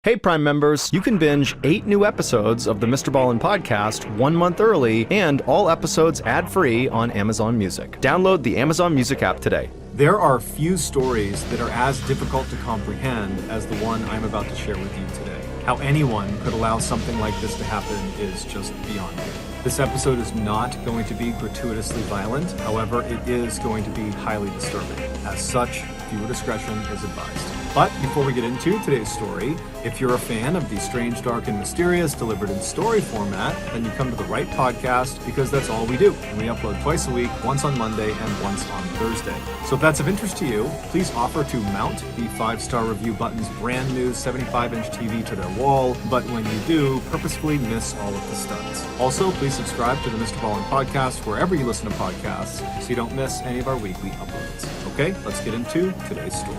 Hey Prime members, you can binge 8 new episodes of the MrBallen podcast 1 month early and all episodes ad-free on Amazon Music. Download the Amazon Music app today. There are few stories that are as difficult to comprehend as the one I'm about to share with you today. How anyone could allow something like this to happen is just beyond me. This episode is not going to be gratuitously violent, however, it is going to be highly disturbing. As such, viewer discretion is advised. But before we get into today's story, if you're a fan of the strange, dark, and mysterious delivered in story format, then you come to the right podcast because that's all we do. And we upload twice a week, once on Monday and once on Thursday. So if that's of interest to you, please offer to mount the 5-star review button's brand new 75-inch TV to their wall. But when you do, purposefully miss all of the studs. Also, please subscribe to the MrBallen podcast wherever you listen to podcasts so you don't miss any of our weekly uploads. Okay, let's get into today's story.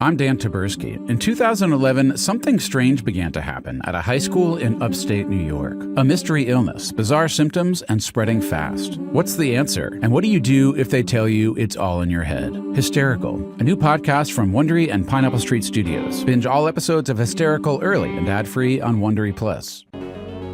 I'm Dan Taberski. In 2011, something strange began to happen at a high school in upstate New York. A mystery illness, bizarre symptoms, and spreading fast. What's the answer? And what do you do if they tell you it's all in your head? Hysterical, a new podcast from Wondery and Pineapple Street Studios. Binge all episodes of Hysterical early and ad-free on Wondery Plus.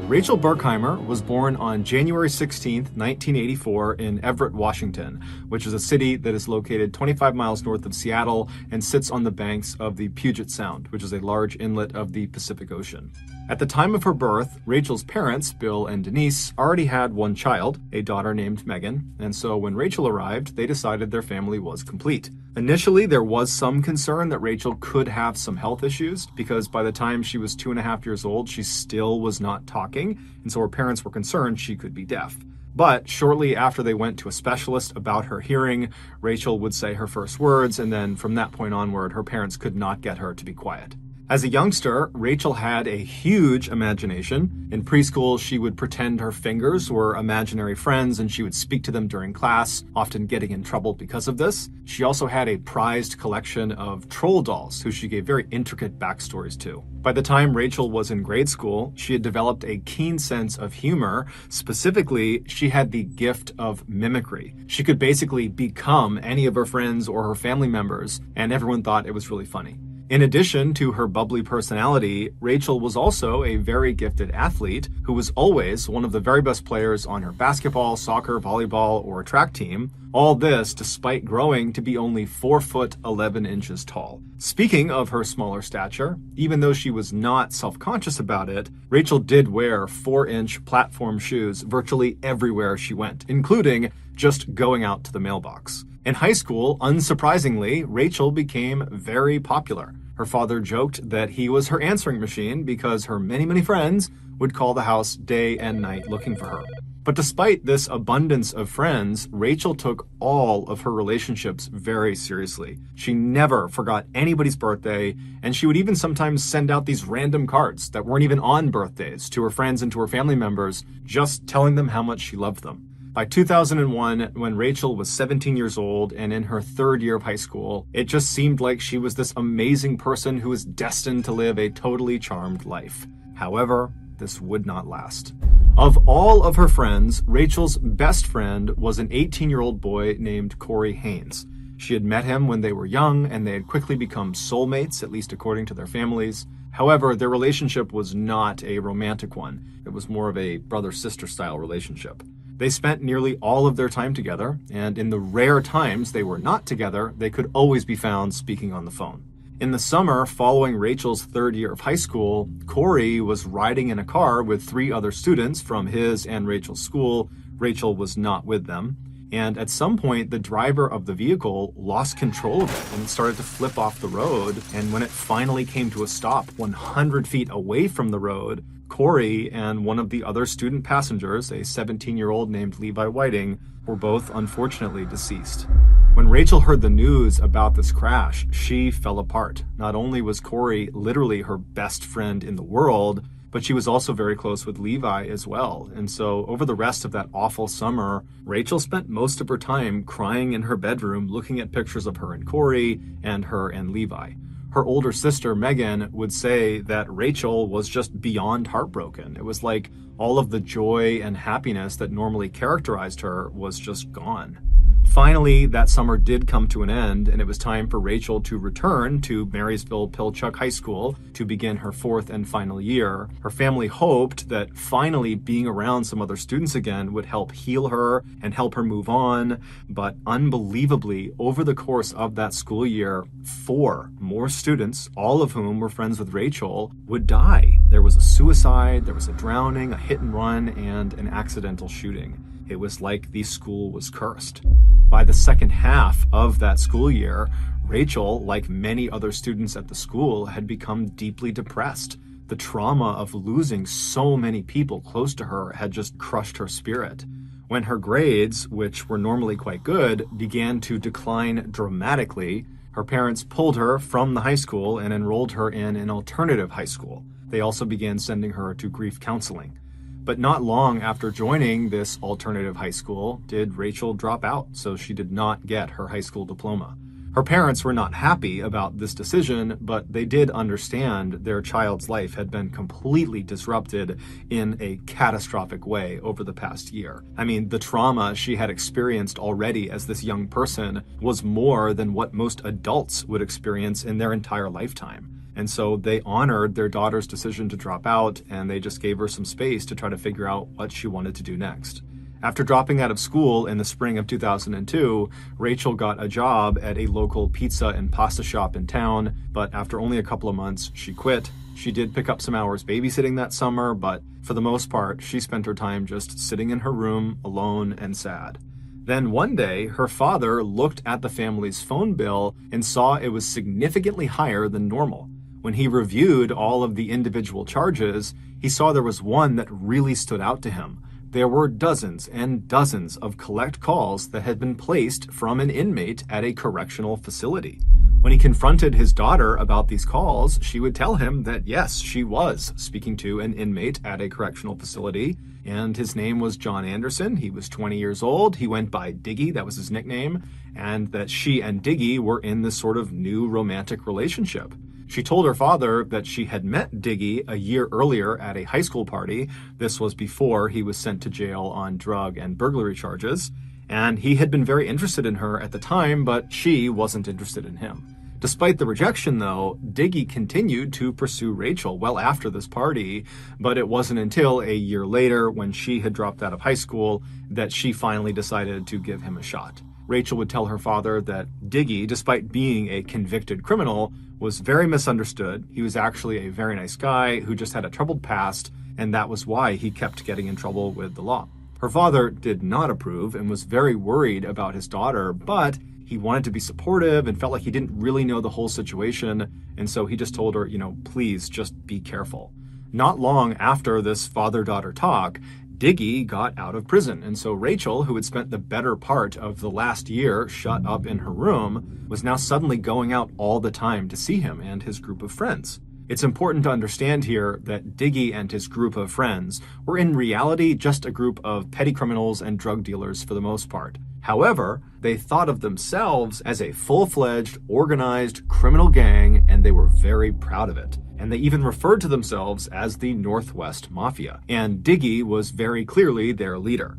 Rachel Berkheimer was born on January 16, 1984 in Everett, Washington, which is a city that is located 25 miles north of Seattle and sits on the banks of the Puget Sound, which is a large inlet of the Pacific Ocean. At the time of her birth, Rachel's parents, Bill and Denise, already had one child, a daughter named Megan, and so when Rachel arrived, they decided their family was complete. Initially, there was some concern that Rachel could have some health issues because by the time she was 2.5 years old, she still was not talking, and so her parents were concerned she could be deaf. But shortly after they went to a specialist about her hearing, Rachel would say her first words, and then from that point onward, her parents could not get her to be quiet. As a youngster, Rachel had a huge imagination. In preschool, she would pretend her fingers were imaginary friends and she would speak to them during class, often getting in trouble because of this. She also had a prized collection of troll dolls, who she gave very intricate backstories to. By the time Rachel was in grade school, she had developed a keen sense of humor. Specifically, she had the gift of mimicry. She could basically become any of her friends or her family members, and everyone thought it was really funny. In addition to her bubbly personality, Rachel was also a very gifted athlete who was always one of the very best players on her basketball, soccer, volleyball, or track team. All this despite growing to be only 4 foot 11 inches tall. Speaking of her smaller stature, even though she was not self-conscious about it, Rachel did wear 4-inch platform shoes virtually everywhere she went, including just going out to the mailbox. In high school, unsurprisingly, Rachel became very popular. Her father joked that he was her answering machine because her many friends would call the house day and night looking for her. But despite this abundance of friends, Rachel took all of her relationships very seriously. She never forgot anybody's birthday, and she would even sometimes send out these random cards that weren't even on birthdays to her friends and to her family members, just telling them how much she loved them. By 2001, when Rachel was 17 years old and in her 3rd year of high school, it just seemed like she was this amazing person who was destined to live a totally charmed life. However, this would not last. Of all of her friends, Rachel's best friend was an 18-year-old boy named Corey Haynes. She had met him when they were young, and they had quickly become soulmates, at least according to their families. However, their relationship was not a romantic one. It was more of a brother-sister style relationship. They spent nearly all of their time together, and in the rare times they were not together, they could always be found speaking on the phone. In the summer following Rachel's 3rd year of high school, Corey was riding in a car with 3 other students from his and Rachel's school. Rachel was not with them. And at some point, the driver of the vehicle lost control of it and started to flip off the road. And when it finally came to a stop 100 feet away from the road, Corey and one of the other student passengers, a 17-year-old named Levi Whiting, were both unfortunately deceased. When Rachel heard the news about this crash, she fell apart. Not only was Corey literally her best friend in the world, but she was also very close with Levi as well. And so over the rest of that awful summer, Rachel spent most of her time crying in her bedroom, looking at pictures of her and Corey and her and Levi. Her older sister, Megan, would say that Rachel was just beyond heartbroken. It was like all of the joy and happiness that normally characterized her was just gone. Finally, that summer did come to an end, and it was time for Rachel to return to Marysville-Pilchuck High School to begin her fourth and final year. Her family hoped that finally being around some other students again would help heal her and help her move on, but unbelievably, over the course of that school year, 4 more students, all of whom were friends with Rachel, would die. There was a suicide, there was a drowning, a hit and run, and an accidental shooting. It was like the school was cursed. By the second half of that school year, Rachel, like many other students at the school, had become deeply depressed. The trauma of losing so many people close to her had just crushed her spirit. When her grades, which were normally quite good, began to decline dramatically, her parents pulled her from the high school and enrolled her in an alternative high school. They also began sending her to grief counseling. But not long after joining this alternative high school did Rachel drop out, so she did not get her high school diploma. Her parents were not happy about this decision, but they did understand their child's life had been completely disrupted in a catastrophic way over the past year. I mean, the trauma she had experienced already as this young person was more than what most adults would experience in their entire lifetime. And so they honored their daughter's decision to drop out, and they just gave her some space to try to figure out what she wanted to do next. After dropping out of school in the spring of 2002, Rachel got a job at a local pizza and pasta shop in town, but after only a couple of months, she quit. She did pick up some hours babysitting that summer, but for the most part, she spent her time just sitting in her room, alone and sad. Then one day, her father looked at the family's phone bill and saw it was significantly higher than normal. When he reviewed all of the individual charges, he saw there was one that really stood out to him. There were dozens and dozens of collect calls that had been placed from an inmate at a correctional facility. When he confronted his daughter about these calls, she would tell him that yes, she was speaking to an inmate at a correctional facility, and his name was John Anderson. He was 20 years old. He went by Diggy, that was his nickname, and that she and Diggy were in this sort of new romantic relationship. She told her father that she had met Diggy a year earlier at a high school party. This was before he was sent to jail on drug and burglary charges. And he had been very interested in her at the time, but she wasn't interested in him. Despite the rejection, though, Diggy continued to pursue Rachel well after this party, but it wasn't until a year later, when she had dropped out of high school, that she finally decided to give him a shot. Rachel would tell her father that Diggy, despite being a convicted criminal, was very misunderstood. He was actually a very nice guy who just had a troubled past, and that was why he kept getting in trouble with the law. Her father did not approve and was very worried about his daughter, but he wanted to be supportive and felt like he didn't really know the whole situation, and so he just told her, please just be careful. Not long after this father-daughter talk, Diggy got out of prison, and so Rachel, who had spent the better part of the last year shut up in her room, was now suddenly going out all the time to see him and his group of friends. It's important to understand here that Diggy and his group of friends were in reality just a group of petty criminals and drug dealers for the most part. However, they thought of themselves as a full-fledged, organized criminal gang, and they were very proud of it. And they even referred to themselves as the Northwest Mafia, and Diggy was very clearly their leader.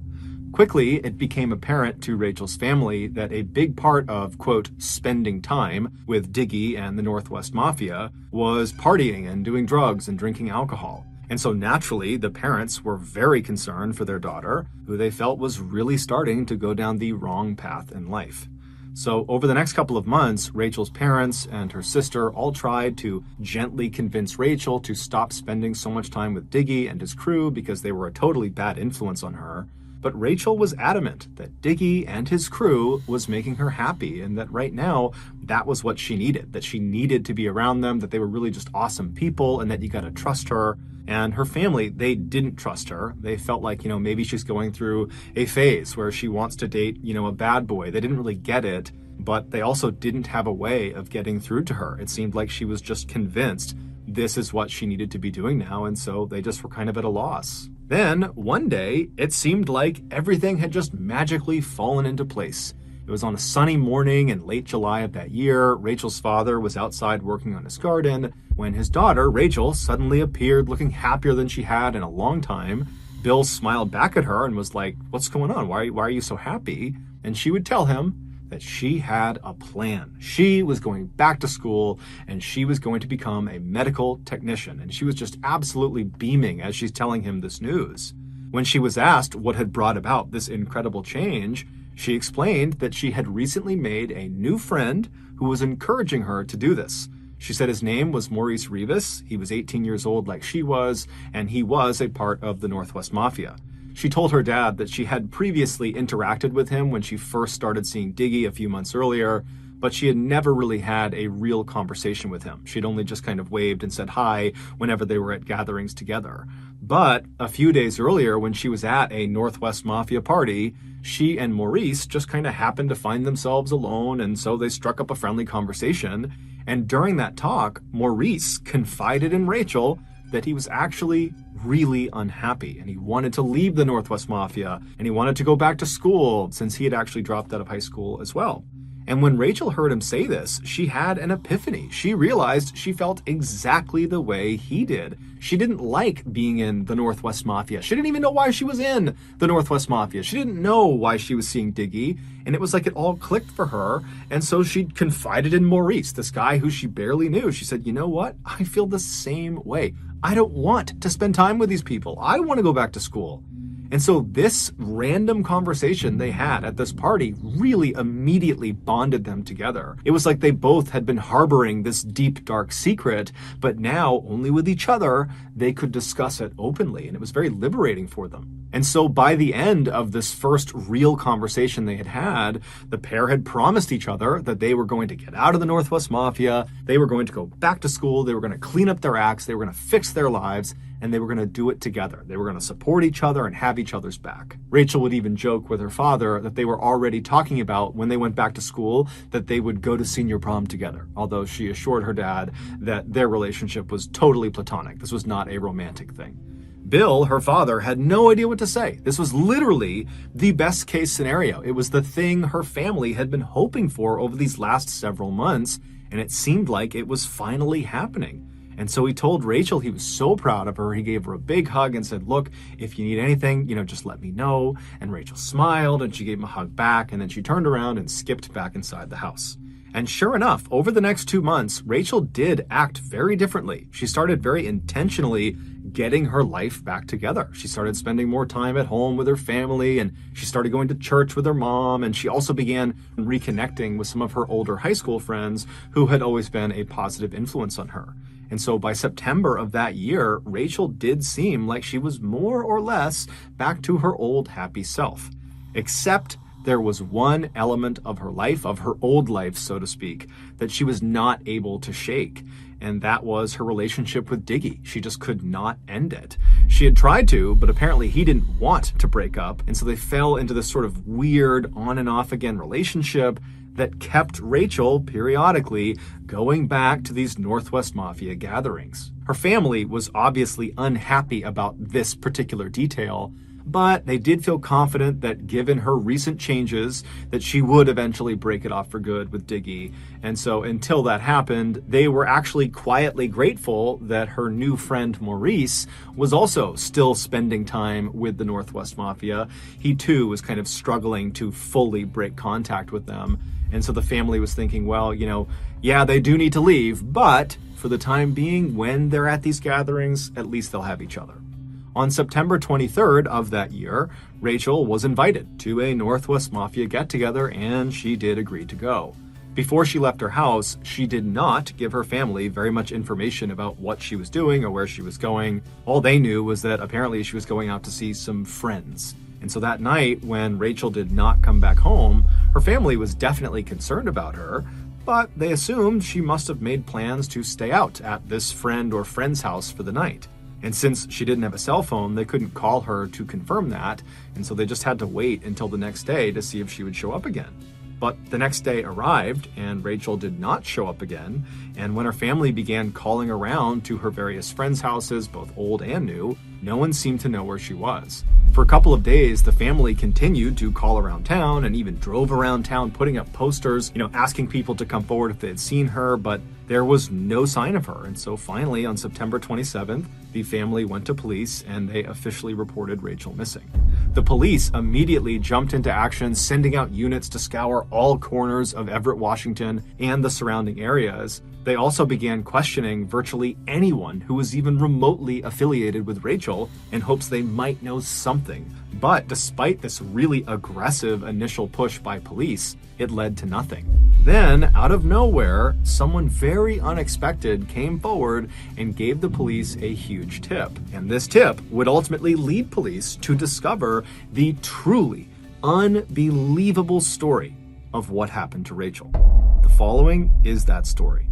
Quickly, it became apparent to Rachel's family that a big part of, quote, spending time with Diggy and the Northwest Mafia was partying and doing drugs and drinking alcohol. And so naturally, the parents were very concerned for their daughter, who they felt was really starting to go down the wrong path in life. So over the next couple of months, Rachel's parents and her sister all tried to gently convince Rachel to stop spending so much time with Diggy and his crew because they were a totally bad influence on her. But Rachel was adamant that Diggy and his crew was making her happy, and that right now that was what she needed, that she needed to be around them, that they were really just awesome people, and that you got to trust her. And her family, they didn't trust her. They felt like, maybe she's going through a phase where she wants to date, a bad boy. They didn't really get it, but they also didn't have a way of getting through to her. It seemed like she was just convinced this is what she needed to be doing now, and so they just were kind of at a loss. Then, one day, it seemed like everything had just magically fallen into place. It was on a sunny morning in late July of that year. Rachel's father was outside working on his garden when his daughter, Rachel, suddenly appeared looking happier than she had in a long time. Bill smiled back at her and was like, "What's going on? Why are you so happy?" and she would tell him that she had a plan. She was going back to school and she was going to become a medical technician. And she was just absolutely beaming as she's telling him this news. When she was asked what had brought about this incredible change, she explained that she had recently made a new friend who was encouraging her to do this. She said his name was Maurice Rivas. He was 18 years old like she was, and he was a part of the Northwest Mafia. She told her dad that she had previously interacted with him when she first started seeing Diggy a few months earlier, but she had never really had a real conversation with him. She'd only just kind of waved and said hi whenever they were at gatherings together. But a few days earlier, when she was at a Northwest Mafia party, she and Maurice just kind of happened to find themselves alone, and so they struck up a friendly conversation. And during that talk, Maurice confided in Rachel that he was actually really unhappy and he wanted to leave the Northwest Mafia and he wanted to go back to school since he had actually dropped out of high school as well. And when Rachel heard him say this, she had an epiphany. She realized she felt exactly the way he did. She didn't like being in the Northwest Mafia. She didn't even know why she was in the Northwest Mafia. She didn't know why she was seeing Diggy, and it was like it all clicked for her. And so she confided in Maurice, this guy who she barely knew. She said, you know what? I feel the same way. I don't want to spend time with these people. I want to go back to school. And so this random conversation they had at this party really immediately bonded them together. It was like they both had been harboring this deep, dark secret, but now only with each other, they could discuss it openly. And it was very liberating for them. And so by the end of this first real conversation they had, the pair had promised each other that they were going to get out of the Northwest Mafia, they were going to go back to school, they were going to clean up their acts, they were going to fix their lives, and they were going to do it together. They were going to support each other and have each other's back. Rachel would even joke with her father that they were already talking about when they went back to school that they would go to senior prom together, although she assured her dad that their relationship was totally platonic. This was not a romantic thing. Bill, her father, had no idea what to say. This was literally the best case scenario. It was the thing her family had been hoping for over these last several months, and it seemed like it was finally happening. And so he told Rachel he was so proud of her. He gave her a big hug and said, look, if you need anything, just let me know. And Rachel smiled and she gave him a hug back, and then she turned around and skipped back inside the house. And sure enough, over the next 2 months, Rachel did act very differently. She started very intentionally getting her life back together. She started spending more time at home with her family, and she started going to church with her mom, and she also began reconnecting with some of her older high school friends who had always been a positive influence on her. And so by September of that year, Rachel did seem like she was more or less back to her old happy self. Except there was one element of her life, of her old life, so to speak, that she was not able to shake. And that was her relationship with Diggy. She just could not end it. She had tried to, but apparently he didn't want to break up. And so they fell into this sort of weird on and off again relationship that kept Rachel periodically going back to these Northwest Mafia gatherings. Her family was obviously unhappy about this particular detail, but they did feel confident that given her recent changes, that she would eventually break it off for good with Diggy. And so until that happened, they were actually quietly grateful that her new friend Maurice was also still spending time with the Northwest Mafia. He too was kind of struggling to fully break contact with them. And so the family was thinking, well, yeah, they do need to leave, but for the time being, when they're at these gatherings, at least they'll have each other. On September 23rd of that year, Rachel was invited to a Northwest Mafia get-together, and she did agree to go. Before she left her house, she did not give her family very much information about what she was doing or where she was going. All they knew was that apparently she was going out to see some friends. And so that night, when Rachel did not come back home, her family was definitely concerned about her, but they assumed she must have made plans to stay out at this friend or friend's house for the night. And since she didn't have a cell phone, they couldn't call her to confirm that, and so they just had to wait until the next day to see if she would show up again. But the next day arrived, and Rachel did not show up again, and when her family began calling around to her various friends' houses, both old and new, no one seemed to know where she was. For a couple of days, the family continued to call around town and even drove around town putting up posters, asking people to come forward if they had seen her, but there was no sign of her. And so finally, on September 27th, the family went to police and they officially reported Rachel missing. The police immediately jumped into action, sending out units to scour all corners of Everett, Washington, and the surrounding areas. They also began questioning virtually anyone who was even remotely affiliated with Rachel in hopes they might know something. But despite this really aggressive initial push by police, it led to nothing. Then, out of nowhere, someone very unexpected came forward and gave the police a huge tip. And this tip would ultimately lead police to discover the truly unbelievable story of what happened to Rachel. The following is that story.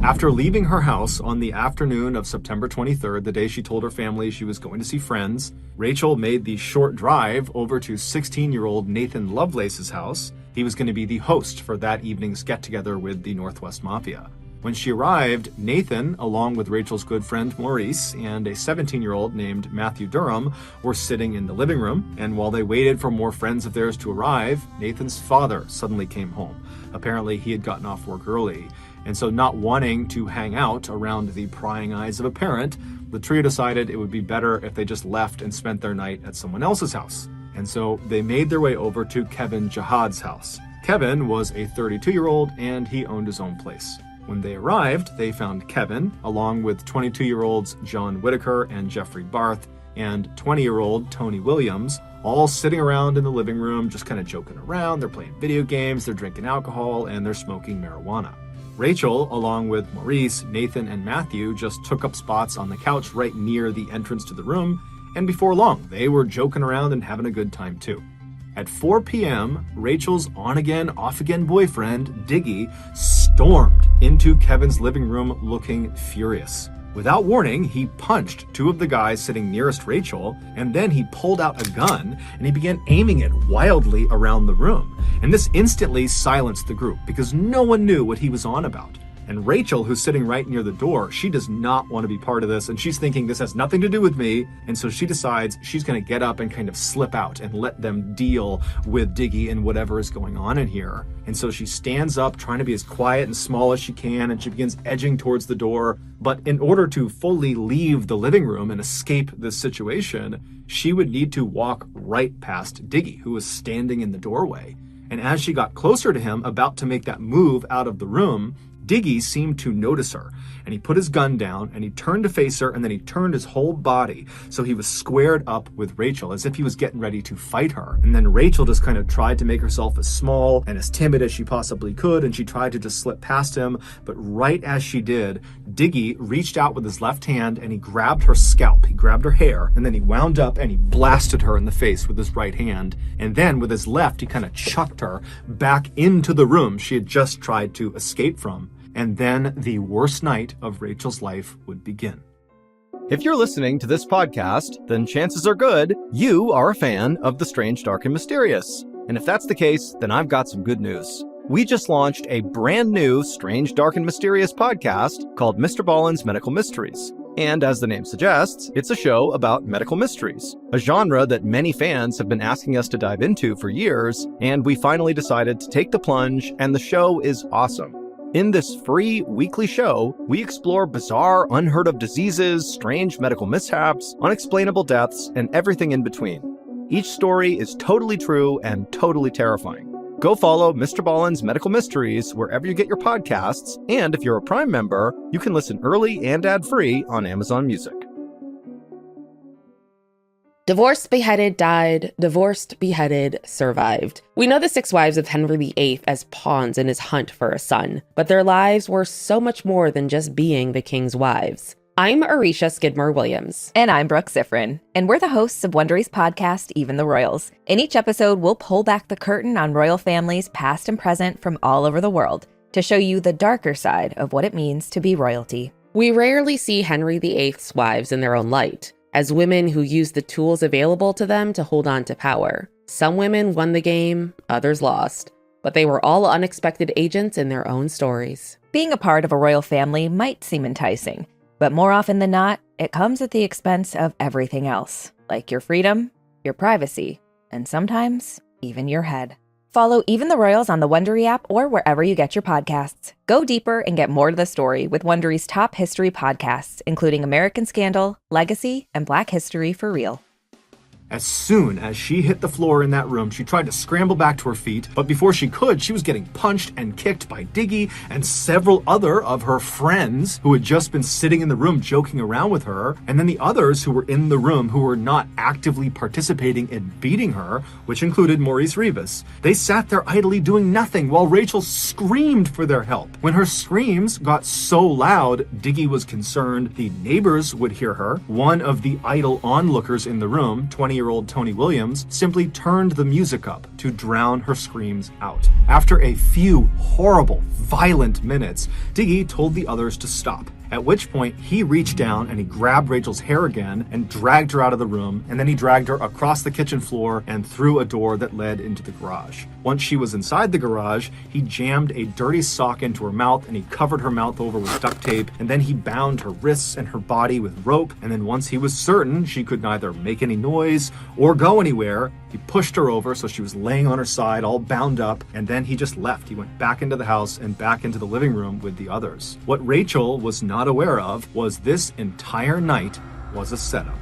After leaving her house on the afternoon of September 23rd, the day she told her family she was going to see friends, Rachel made the short drive over to 16-year-old Nathan Lovelace's house. He was going to be the host for that evening's get-together with the Northwest Mafia. When she arrived, Nathan, along with Rachel's good friend Maurice and a 17-year-old named Matthew Durham, were sitting in the living room, and while they waited for more friends of theirs to arrive, Nathan's father suddenly came home. Apparently, he had gotten off work early. And so, not wanting to hang out around the prying eyes of a parent, the trio decided it would be better if they just left and spent their night at someone else's house. And so they made their way over to Kevin Jihad's house. Kevin was a 32-year-old and he owned his own place. When they arrived, they found Kevin, along with 22-year-olds John Whitaker and Jeffrey Barth, and 20-year-old Tony Williams, all sitting around in the living room, just kind of joking around. They're playing video games, they're drinking alcohol, and they're smoking marijuana. Rachel, along with Maurice, Nathan, and Matthew, just took up spots on the couch right near the entrance to the room, and before long, they were joking around and having a good time too. At 4 p.m., Rachel's on-again, off-again boyfriend, Diggy, stormed into Kevin's living room looking furious. Without warning, he punched two of the guys sitting nearest Rachel, and then he pulled out a gun and he began aiming it wildly around the room. And this instantly silenced the group because no one knew what he was on about. And Rachel, who's sitting right near the door, she does not want to be part of this, and she's thinking this has nothing to do with me, and so she decides she's going to get up and kind of slip out and let them deal with Diggy and whatever is going on in here. And so she stands up, trying to be as quiet and small as she can, and she begins edging towards the door. But in order to fully leave the living room and escape this situation, she would need to walk right past Diggy, who was standing in the doorway. And as she got closer to him, about to make that move out of the room, Diggy seemed to notice her, and he put his gun down, and he turned to face her, and then he turned his whole body, so he was squared up with Rachel, as if he was getting ready to fight her. And then Rachel just kind of tried to make herself as small and as timid as she possibly could, and she tried to just slip past him, but right as she did, Diggy reached out with his left hand, and he grabbed her scalp, he grabbed her hair, and then he wound up and he blasted her in the face with his right hand, and then with his left, he kind of chucked her back into the room she had just tried to escape from. And then the worst night of Rachel's life would begin. If you're listening to this podcast, then chances are good you are a fan of the strange, dark, and mysterious. And if that's the case, then I've got some good news. We just launched a brand new strange, dark, and mysterious podcast called MrBallen's Medical Mysteries. And as the name suggests, it's a show about medical mysteries, a genre that many fans have been asking us to dive into for years, and we finally decided to take the plunge, and the show is awesome. In this free weekly show, we explore bizarre, unheard-of diseases, strange medical mishaps, unexplainable deaths, and everything in between. Each story is totally true and totally terrifying. Go follow MrBallen's Medical Mysteries wherever you get your podcasts, and if you're a Prime member, you can listen early and ad-free on Amazon Music. Divorced, beheaded, died. Divorced, beheaded, survived. We know the 6 wives of Henry VIII as pawns in his hunt for a son, but their lives were so much more than just being the king's wives. I'm Arisha Skidmore-Williams. And I'm Brooke Ziffrin. And we're the hosts of Wondery's podcast, Even the Royals. In each episode, we'll pull back the curtain on royal families past and present from all over the world to show you the darker side of what it means to be royalty. We rarely see Henry VIII's wives in their own light, as women who used the tools available to them to hold on to power. Some women won the game, others lost, but they were all unexpected agents in their own stories. Being a part of a royal family might seem enticing, but more often than not, it comes at the expense of everything else, like your freedom, your privacy, and sometimes even your head. Follow Even the Royals on the Wondery app or wherever you get your podcasts. Go deeper and get more to the story with Wondery's top history podcasts, including American Scandal, Legacy, and Black History for Real. As soon as she hit the floor in that room, she tried to scramble back to her feet, but before she could, she was getting punched and kicked by Diggy and several other of her friends who had just been sitting in the room joking around with her, and then the others who were in the room who were not actively participating in beating her, which included Maurice Rivas. They sat there idly doing nothing while Rachel screamed for their help. When her screams got so loud, Diggy was concerned the neighbors would hear her. One of the idle onlookers in the room, 20-year-old Tony Williams, simply turned the music up to drown her screams out. After a few horrible, violent minutes, Diggy told the others to stop. At which point, he reached down and he grabbed Rachel's hair again and dragged her out of the room, and then he dragged her across the kitchen floor and through a door that led into the garage. Once she was inside the garage, he jammed a dirty sock into her mouth and he covered her mouth over with duct tape, and then he bound her wrists and her body with rope, and then once he was certain she could neither make any noise or go anywhere, he pushed her over so she was laying on her side all bound up, and then he just left. He went back into the house and back into the living room with the others. What Rachel was not aware of was this entire night was a setup.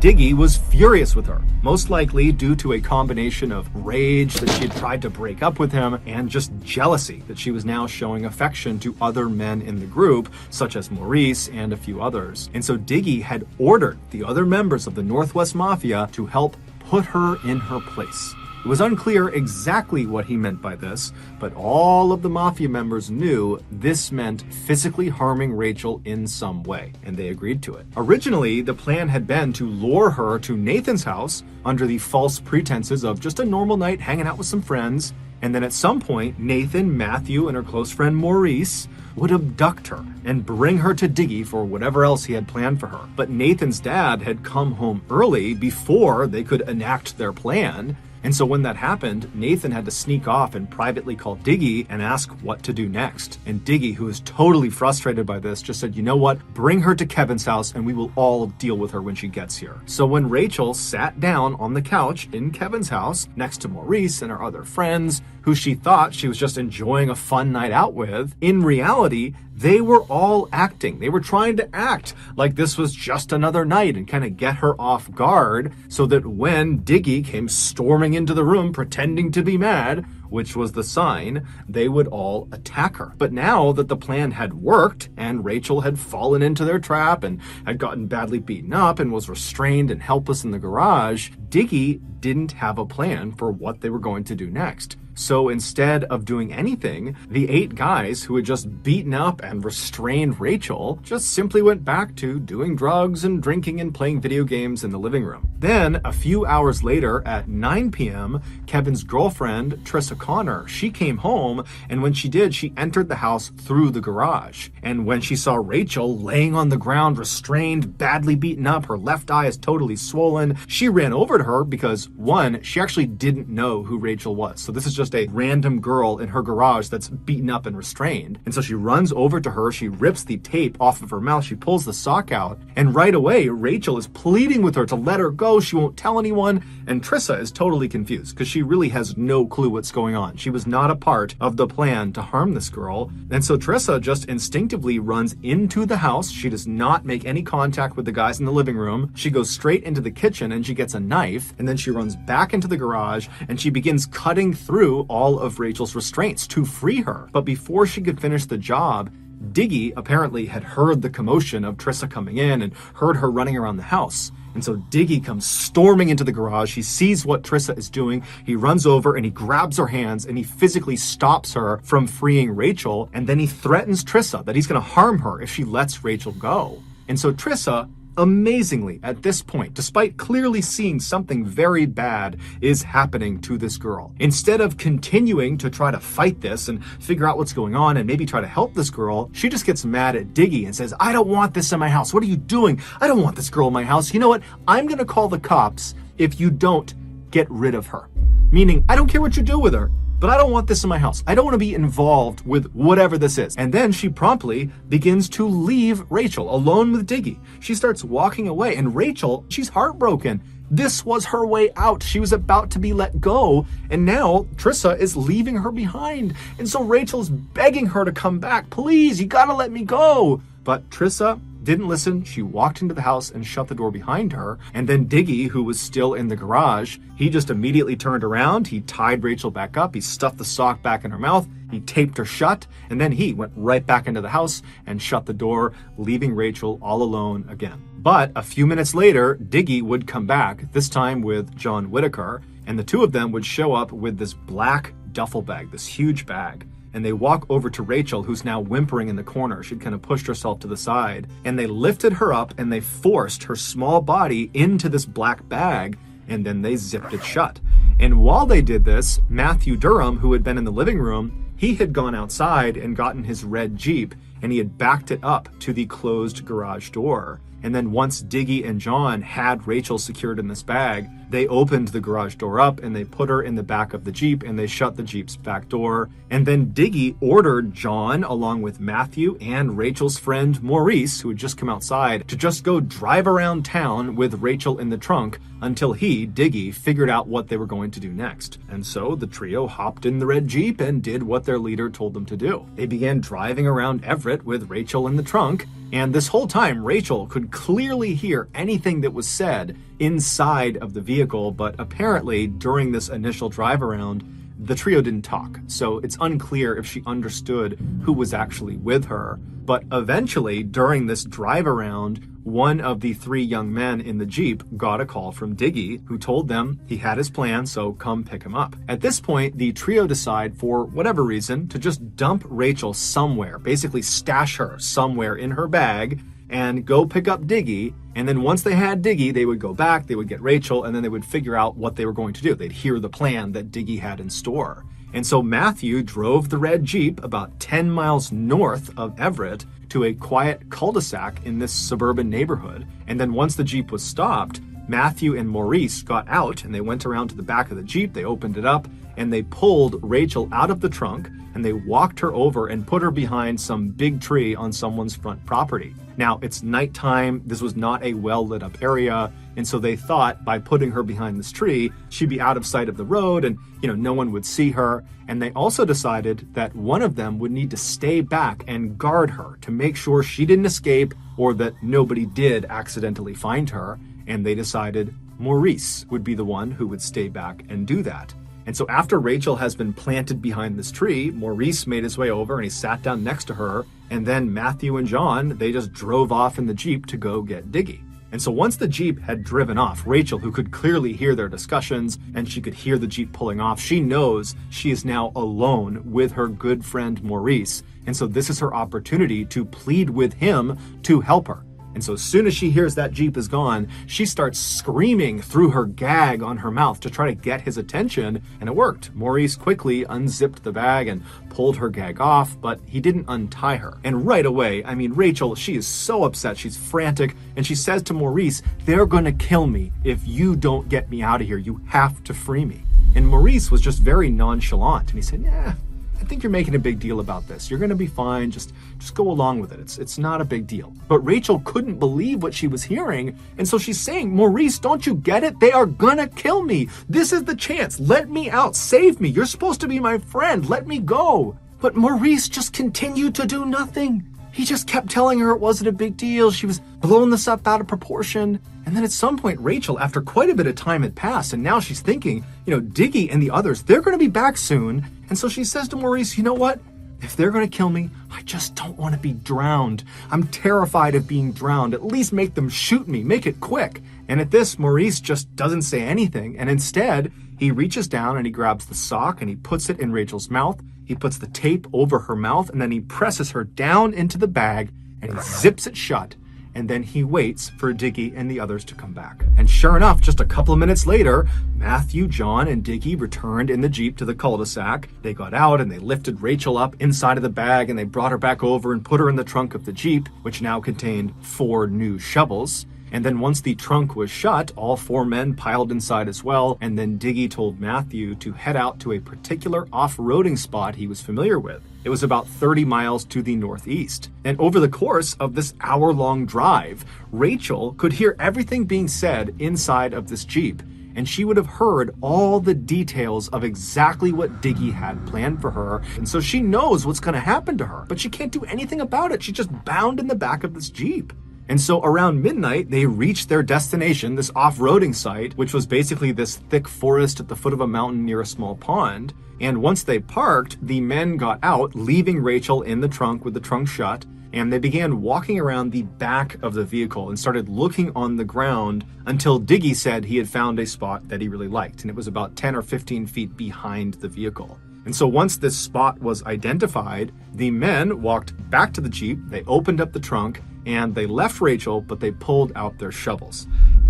Diggy was furious with her, most likely due to a combination of rage that she had tried to break up with him and just jealousy that she was now showing affection to other men in the group, such as Maurice and a few others. And so Diggy had ordered the other members of the Northwest Mafia to help put her in her place. It was unclear exactly what he meant by this, but all of the Mafia members knew this meant physically harming Rachel in some way, and they agreed to it. Originally, the plan had been to lure her to Nathan's house under the false pretenses of just a normal night hanging out with some friends, and then at some point, Nathan, Matthew, and her close friend Maurice would abduct her and bring her to Diggy for whatever else he had planned for her. But Nathan's dad had come home early before they could enact their plan, and so when that happened, Nathan had to sneak off and privately call Diggy and ask what to do next. And Diggy, who was totally frustrated by this, just said, you know what, bring her to Kevin's house and we will all deal with her when she gets here. So when Rachel sat down on the couch in Kevin's house next to Maurice and her other friends, who she thought she was just enjoying a fun night out with, in reality, they were all acting. They were trying to act like this was just another night and kind of get her off guard so that when Diggy came storming into the room pretending to be mad, which was the sign, they would all attack her. But now that the plan had worked and Rachel had fallen into their trap and had gotten badly beaten up and was restrained and helpless in the garage, Diggy didn't have a plan for what they were going to do next. So instead of doing anything, the 8 guys who had just beaten up and restrained Rachel just simply went back to doing drugs and drinking and playing video games in the living room. Then, a few hours later at 9 p.m., Kevin's girlfriend, Trissa Connor, she came home, and when she did, she entered the house through the garage. And when she saw Rachel laying on the ground, restrained, badly beaten up, her left eye is totally swollen, she ran over to her because, one, she actually didn't know who Rachel was. So this is just a random girl in her garage that's beaten up and restrained. And so she runs over to her, she rips the tape off of her mouth, she pulls the sock out, and right away, Rachel is pleading with her to let her go, she won't tell anyone, and Trissa is totally confused because she really has no clue what's going on. She was not a part of the plan to harm this girl, and so Trissa just instinctively runs into the house. She does not make any contact with the guys in the living room. She goes straight into the kitchen and she gets a knife, and then she runs back into the garage and she begins cutting through all of Rachel's restraints to free her. But before she could finish the job, Diggy apparently had heard the commotion of Trissa coming in and heard her running around the house. And so Diggy comes storming into the garage. He sees what Trissa is doing. He runs over and he grabs her hands and he physically stops her from freeing Rachel. And then he threatens Trissa that he's going to harm her if she lets Rachel go. And so Trissa, amazingly, at this point, despite clearly seeing something very bad is happening to this girl, instead of continuing to try to fight this and figure out what's going on and maybe try to help this girl, she just gets mad at Diggy and says, I don't want this in my house. What are you doing? I don't want this girl in my house. You know what? I'm going to call the cops if you don't get rid of her. Meaning, I don't care what you do with her, but I don't want this in my house. I don't want to be involved with whatever this is. And then she promptly begins to leave Rachel alone with Diggy. She starts walking away, and Rachel, she's heartbroken. This was her way out. She was about to be let go, and now Trissa is leaving her behind. And so Rachel's begging her to come back. Please, you gotta let me go. But Trissa didn't listen. She walked into the house and shut the door behind her. And then Diggy, who was still in the garage, he just immediately turned around. He tied Rachel back up. He stuffed the sock back in her mouth. He taped her shut. And then he went right back into the house and shut the door, leaving Rachel all alone again. But a few minutes later, Diggy would come back, this time with John Whitaker, and the two of them would show up with this black duffel bag, this huge bag. And they walk over to Rachel, who's now whimpering in the corner. She'd kind of pushed herself to the side. And they lifted her up and they forced her small body into this black bag, and then they zipped it shut. And while they did this, Matthew Durham, who had been in the living room, he had gone outside and gotten his red Jeep, and he had backed it up to the closed garage door. And then once Diggy and John had Rachel secured in this bag, they opened the garage door up and they put her in the back of the Jeep and they shut the Jeep's back door. And then Diggy ordered John, along with Matthew and Rachel's friend Maurice, who had just come outside, to just go drive around town with Rachel in the trunk until he, Diggy, figured out what they were going to do next. And so the trio hopped in the red Jeep and did what their leader told them to do. They began driving around Everett with Rachel in the trunk. And this whole time, Rachel could clearly hear anything that was said inside of the vehicle, but apparently during this initial drive around, the trio didn't talk. So it's unclear if she understood who was actually with her. But eventually, during this drive around, one of the three young men in the Jeep got a call from Diggy, who told them he had his plan, so come pick him up. At this point, the trio decide, for whatever reason, to just dump Rachel somewhere, basically stash her somewhere in her bag, and go pick up Diggy. And then once they had Diggy, they would go back, they would get Rachel, and then they would figure out what they were going to do. They'd hear the plan that Diggy had in store. And so Matthew drove the red Jeep about 10 miles north of Everett to a quiet cul-de-sac in this suburban neighborhood. And then once the Jeep was stopped, Matthew and Maurice got out and they went around to the back of the Jeep, they opened it up, and they pulled Rachel out of the trunk and they walked her over and put her behind some big tree on someone's front property. Now, it's nighttime, this was not a well-lit up area, and so they thought by putting her behind this tree, she'd be out of sight of the road and, no one would see her. And they also decided that one of them would need to stay back and guard her to make sure she didn't escape or that nobody did accidentally find her. And they decided Maurice would be the one who would stay back and do that. And so after Rachel has been planted behind this tree, Maurice made his way over and he sat down next to her. And then Matthew and John, they just drove off in the Jeep to go get Diggy. And so once the Jeep had driven off, Rachel, who could clearly hear their discussions and she could hear the Jeep pulling off, she knows she is now alone with her good friend Maurice. And so this is her opportunity to plead with him to help her. And so as soon as she hears that Jeep is gone, she starts screaming through her gag on her mouth to try to get his attention, and it worked. Maurice quickly unzipped the bag and pulled her gag off, but he didn't untie her. And right away, Rachel, she is so upset, she's frantic, and she says to Maurice, "They're gonna kill me if you don't get me out of here. You have to free me." And Maurice was just very nonchalant, and he said, "Yeah, I think you're making a big deal about this. You're going to be fine. Just go along with it. It's not a big deal." But Rachel couldn't believe what she was hearing. And so she's saying, "Maurice, don't you get it? They are going to kill me. This is the chance. Let me out. Save me. You're supposed to be my friend. Let me go." But Maurice just continued to do nothing. He just kept telling her it wasn't a big deal. She was blowing this up out of proportion. And then at some point, Rachel, after quite a bit of time had passed, and now she's thinking, Diggy and the others, they're going to be back soon. And so she says to Maurice, "You know what? If they're going to kill me, I just don't want to be drowned. I'm terrified of being drowned. At least make them shoot me. Make it quick." And at this, Maurice just doesn't say anything. And instead, he reaches down and he grabs the sock and he puts it in Rachel's mouth. He puts the tape over her mouth and then he presses her down into the bag and he zips it shut. And then he waits for Diggy and the others to come back. And sure enough, just a couple of minutes later, Matthew, John, and Diggy returned in the Jeep to the cul-de-sac. They got out and they lifted Rachel up inside of the bag and they brought her back over and put her in the trunk of the Jeep, which now contained 4 new shovels. And then once the trunk was shut, all 4 men piled inside as well. And then Diggy told Matthew to head out to a particular off-roading spot he was familiar with. It was about 30 miles to the northeast. And over the course of this hour-long drive, Rachel could hear everything being said inside of this Jeep. And she would have heard all the details of exactly what Diggy had planned for her. And so she knows what's going to happen to her, but she can't do anything about it. She's just bound in the back of this Jeep. And so around midnight, they reached their destination, this off-roading site, which was basically this thick forest at the foot of a mountain near a small pond. And once they parked, the men got out, leaving Rachel in the trunk with the trunk shut, and they began walking around the back of the vehicle and started looking on the ground until Diggy said he had found a spot that he really liked, and it was about 10 or 15 feet behind the vehicle. And so once this spot was identified, the men walked back to the Jeep, they opened up the trunk, and they left Rachel, but they pulled out their shovels.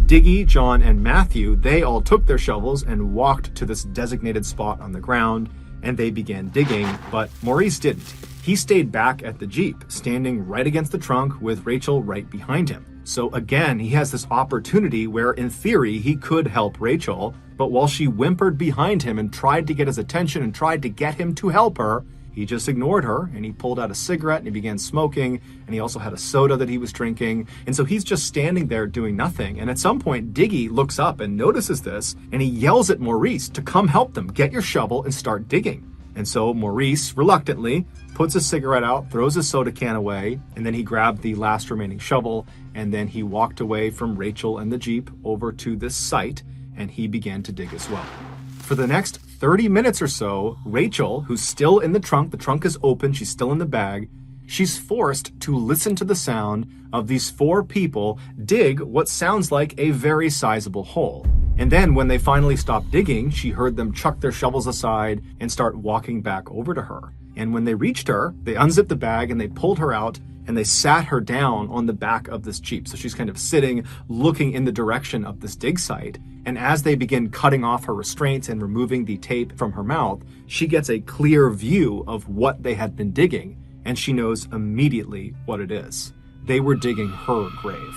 Diggy, John, and Matthew, they all took their shovels and walked to this designated spot on the ground, and they began digging, but Maurice didn't. He stayed back at the Jeep, standing right against the trunk with Rachel right behind him. So again, he has this opportunity where, in theory, he could help Rachel, but while she whimpered behind him and tried to get his attention and tried to get him to help her, he just ignored her, and he pulled out a cigarette and he began smoking, and he also had a soda that he was drinking. And so he's just standing there doing nothing. And at some point, Diggy looks up and notices this, and he yells at Maurice to come help them, get your shovel and start digging. And so Maurice, reluctantly, puts a cigarette out, throws his soda can away, and then he grabbed the last remaining shovel, and then he walked away from Rachel and the Jeep over to this site, and he began to dig as well. For the next 30 minutes or so, Rachel, who's still in the trunk is open, she's still in the bag, she's forced to listen to the sound of these 4 people dig what sounds like a very sizable hole. And then when they finally stopped digging, she heard them chuck their shovels aside and start walking back over to her. And when they reached her, they unzipped the bag and they pulled her out and they sat her down on the back of this Jeep. So she's kind of sitting, looking in the direction of this dig site. And as they begin cutting off her restraints and removing the tape from her mouth, she gets a clear view of what they had been digging, and she knows immediately what it is. They were digging her grave.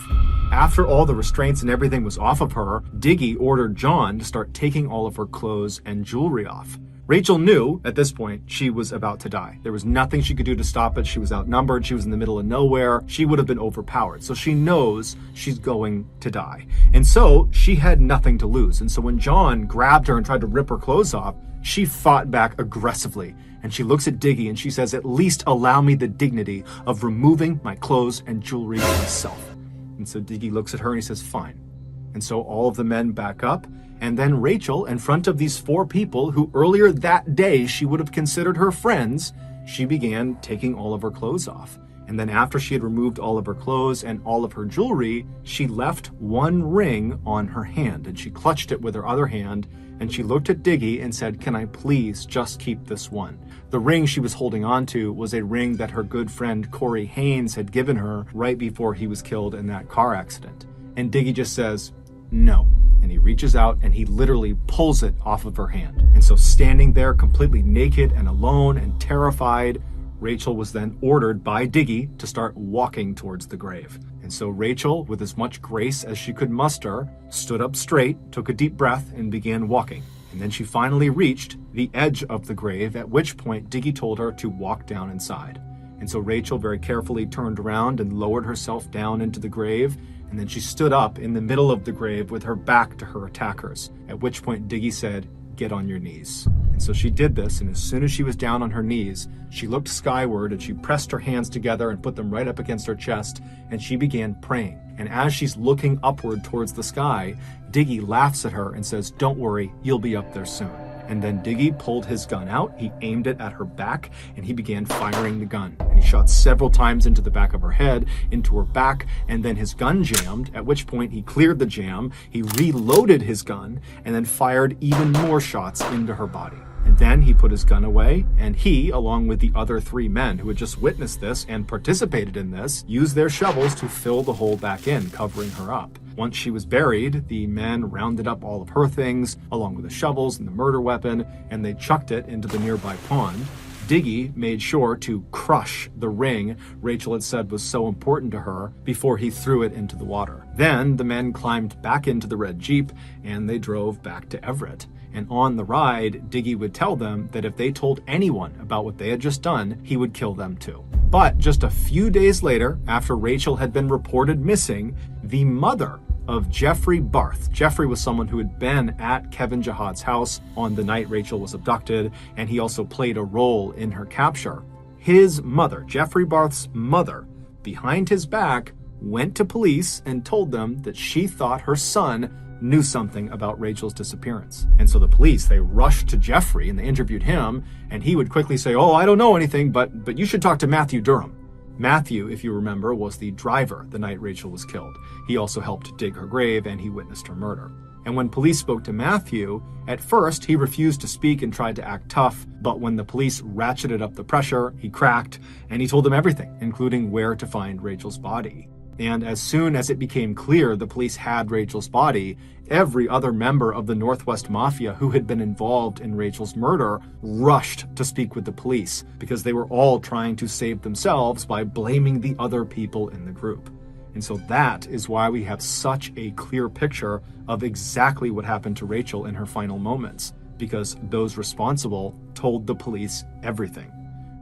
After all the restraints and everything was off of her, Diggy ordered John to start taking all of her clothes and jewelry off. Rachel knew at this point she was about to die. There was nothing she could do to stop it. She was outnumbered. She was in the middle of nowhere. She would have been overpowered. So she knows she's going to die. And so she had nothing to lose. And so when John grabbed her and tried to rip her clothes off, she fought back aggressively. And she looks at Diggy and she says, "At least allow me the dignity of removing my clothes and jewelry myself." And so Diggy looks at her and he says, "Fine." And so all of the men back up. And then Rachel, in front of these 4 people who earlier that day she would have considered her friends, she began taking all of her clothes off. And then after she had removed all of her clothes and all of her jewelry, she left one ring on her hand, and she clutched it with her other hand, and she looked at Diggy and said, "Can I please just keep this one?" The ring she was holding on to was a ring that her good friend Corey Haynes had given her right before he was killed in that car accident. And Diggy just says, "No." And he reaches out and he literally pulls it off of her hand. And so standing there completely naked and alone and terrified, Rachel was then ordered by Diggy to start walking towards the grave. And so Rachel, with as much grace as she could muster, stood up straight, took a deep breath, and began walking. And then she finally reached the edge of the grave, at which point Diggy told her to walk down inside. And so Rachel very carefully turned around and lowered herself down into the grave. And then she stood up in the middle of the grave with her back to her attackers, at which point Diggy said, "Get on your knees." And so she did this, and as soon as she was down on her knees, she looked skyward and she pressed her hands together and put them right up against her chest, and she began praying. And as she's looking upward towards the sky, Diggy laughs at her and says, "Don't worry, you'll be up there soon." And then Diggy pulled his gun out, he aimed it at her back, and he began firing the gun. And he shot several times into the back of her head, into her back, and then his gun jammed, at which point he cleared the jam, he reloaded his gun, and then fired even more shots into her body. And then he put his gun away, and he, along with the other 3 men who had just witnessed this and participated in this, used their shovels to fill the hole back in, covering her up. Once she was buried, the men rounded up all of her things, along with the shovels and the murder weapon, and they chucked it into the nearby pond. Diggy made sure to crush the ring Rachel had said was so important to her before he threw it into the water. Then the men climbed back into the red Jeep, and they drove back to Everett. And on the ride, Diggy would tell them that if they told anyone about what they had just done, he would kill them too. But just a few days later, after Rachel had been reported missing, the mother of Jeffrey Barth. Jeffrey was someone who had been at Kevin Jihad's house on the night Rachel was abducted, and he also played a role in her capture. His mother, Jeffrey Barth's mother, behind his back, went to police and told them that she thought her son knew something about Rachel's disappearance. And so the police, they rushed to Jeffrey and they interviewed him, and he would quickly say, "Oh, I don't know anything, but you should talk to Matthew Durham." Matthew, if you remember, was the driver the night Rachel was killed. He also helped dig her grave and he witnessed her murder. And when police spoke to Matthew, at first he refused to speak and tried to act tough, but when the police ratcheted up the pressure, he cracked and he told them everything, including where to find Rachel's body. And as soon as it became clear the police had Rachel's body, every other member of the Northwest Mafia who had been involved in Rachel's murder rushed to speak with the police because they were all trying to save themselves by blaming the other people in the group. And so that is why we have such a clear picture of exactly what happened to Rachel in her final moments, because those responsible told the police everything.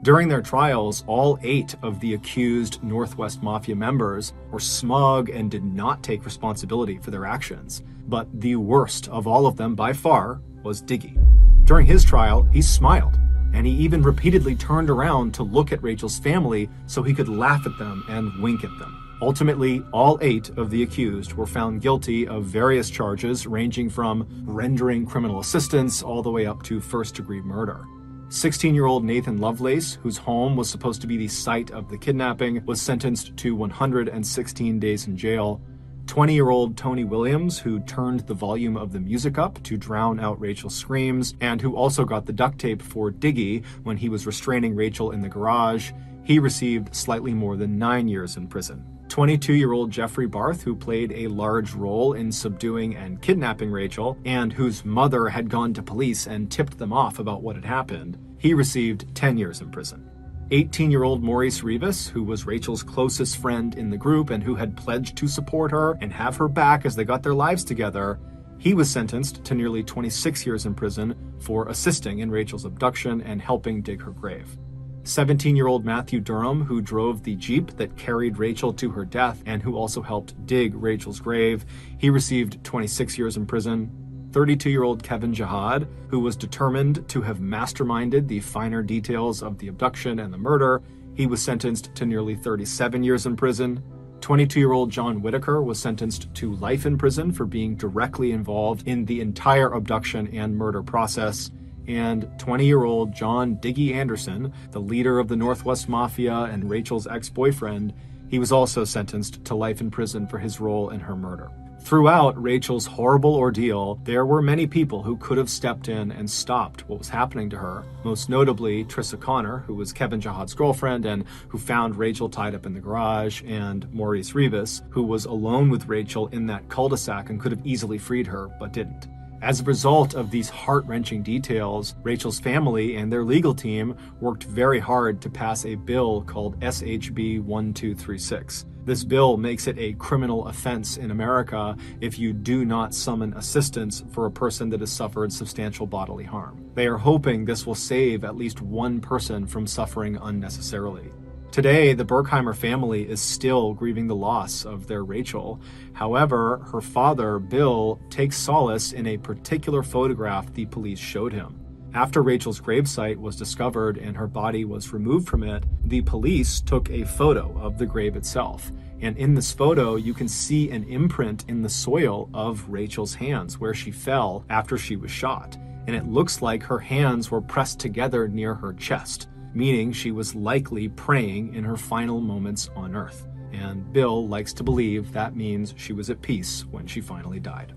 During their trials, all 8 of the accused Northwest Mafia members were smug and did not take responsibility for their actions. But the worst of all of them by far was Diggy. During his trial, he smiled, and he even repeatedly turned around to look at Rachel's family so he could laugh at them and wink at them. Ultimately, all 8 of the accused were found guilty of various charges ranging from rendering criminal assistance all the way up to first-degree murder. 16-year-old Nathan Lovelace, whose home was supposed to be the site of the kidnapping, was sentenced to 116 days in jail. 20-year-old Tony Williams, who turned the volume of the music up to drown out Rachel's screams, and who also got the duct tape for Diggy when he was restraining Rachel in the garage, he received slightly more than 9 years in prison. 22-year-old Jeffrey Barth, who played a large role in subduing and kidnapping Rachel, and whose mother had gone to police and tipped them off about what had happened, he received 10 years in prison. 18-year-old Maurice Rivas, who was Rachel's closest friend in the group and who had pledged to support her and have her back as they got their lives together, he was sentenced to nearly 26 years in prison for assisting in Rachel's abduction and helping dig her grave. 17-year-old Matthew Durham, who drove the Jeep that carried Rachel to her death and who also helped dig Rachel's grave, he received 26 years in prison. 32-year-old Kevin Jihad, who was determined to have masterminded the finer details of the abduction and the murder, he was sentenced to nearly 37 years in prison. 22-year-old John Whitaker was sentenced to life in prison for being directly involved in the entire abduction and murder process. And 20-year-old John Diggy Anderson, the leader of the Northwest Mafia and Rachel's ex-boyfriend, he was also sentenced to life in prison for his role in her murder. Throughout Rachel's horrible ordeal, there were many people who could have stepped in and stopped what was happening to her, most notably Trissa Connor, who was Kevin Jihad's girlfriend and who found Rachel tied up in the garage, and Maurice Rivas, who was alone with Rachel in that cul-de-sac and could have easily freed her, but didn't. As a result of these heart-wrenching details, Rachel's family and their legal team worked very hard to pass a bill called SHB 1236. This bill makes it a criminal offense in America if you do not summon assistance for a person that has suffered substantial bodily harm. They are hoping this will save at least one person from suffering unnecessarily. Today, the Berkheimer family is still grieving the loss of their Rachel. However, her father, Bill, takes solace in a particular photograph the police showed him. After Rachel's gravesite was discovered and her body was removed from it, the police took a photo of the grave itself. And in this photo, you can see an imprint in the soil of Rachel's hands where she fell after she was shot. And it looks like her hands were pressed together near her chest, meaning she was likely praying in her final moments on Earth. And Bill likes to believe that means she was at peace when she finally died.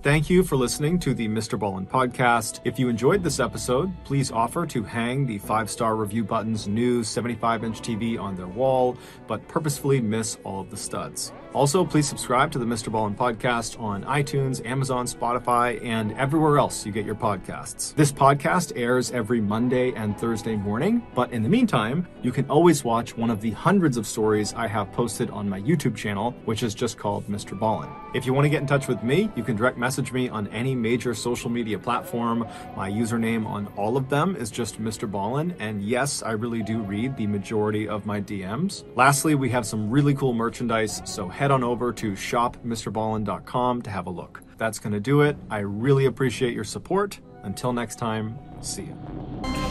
Thank you for listening to the MrBallen podcast. If you enjoyed this episode, please offer to hang the 5-star review button's new 75-inch TV on their wall, but purposefully miss all of the studs. Also, please subscribe to the MrBallen podcast on iTunes, Amazon, Spotify, and everywhere else you get your podcasts. This podcast airs every Monday and Thursday morning, but in the meantime, you can always watch one of the hundreds of stories I have posted on my YouTube channel, which is just called MrBallen. If you want to get in touch with me, you can direct message me on any major social media platform. My username on all of them is just MrBallen, and yes, I really do read the majority of my DMs. Lastly, we have some really cool merchandise, so head on over to shopmrballen.com to have a look. That's going to do it. I really appreciate your support. Until next time, see ya.